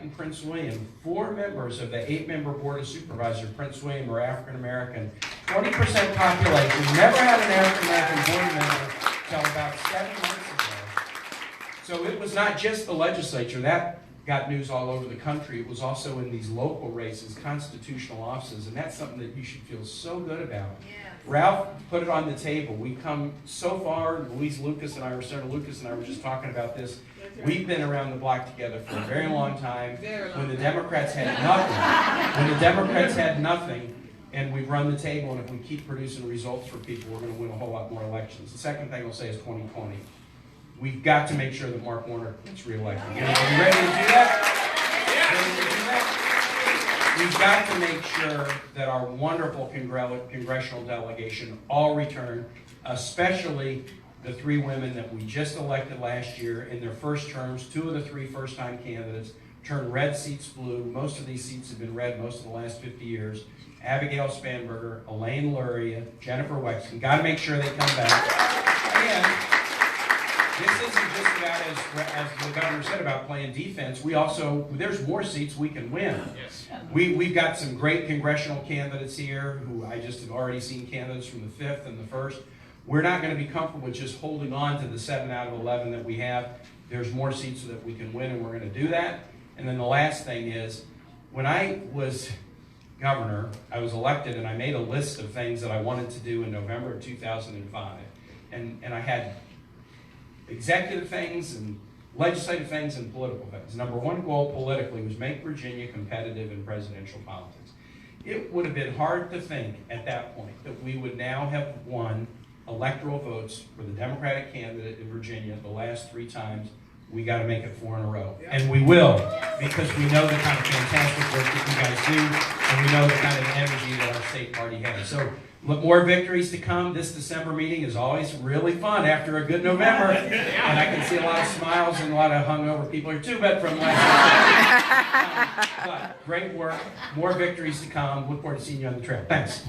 in Prince William, 4 members of the 8-member Board of Supervisors of Prince William are African American. 20% population, never had an African American board member until about 7 months ago. So it was not just the legislature. That got news all over the country. It was also in these local races, constitutional offices, and that's something that you should feel so good about. Yeah. Ralph put it on the table. We've come so far. Senator Lucas and I were just talking about this. We've been around the block together for a very long time. When the Democrats had nothing, and we've run the table, and if we keep producing results for people, we're going to win a whole lot more elections. The second thing I'll say is 2020. We've got to make sure that Mark Warner gets reelected. Are you ready to do that? We've got to make sure that our wonderful congressional delegation all return, especially the 3 women that we just elected last year in their first terms. 2 of the 3 first-time candidates turned red seats blue. Most of these seats have been red most of the last 50 years. Abigail Spanberger, Elaine Luria, Jennifer Wexton. Got to make sure they come back. And this isn't just about, as the governor said, about playing defense. We also, there's more seats we can win. Yes. We've got some great congressional candidates here who I just have already seen candidates from the 5th and the 1st. We're not going to be comfortable with just holding on to the 7 out of 11 that we have. There's more seats so that we can win, and we're going to do that. And then the last thing is, when I was governor, I was elected, and I made a list of things that I wanted to do in November of 2005. And I had executive things and legislative things and political things. Number 1 goal politically was make Virginia competitive in presidential politics. It would have been hard to think at that point that we would now have won electoral votes for the Democratic candidate in Virginia the last 3 times. We got to make it 4 in a row. And we will, because we know the kind of fantastic work that you guys do, and we know the kind of energy that our state party has. So look, more victories to come. This December meeting is always really fun after a good November. And I can see a lot of smiles and a lot of hungover people here too, but from last year. But great work, more victories to come. Look forward to seeing you on the trail. Thanks.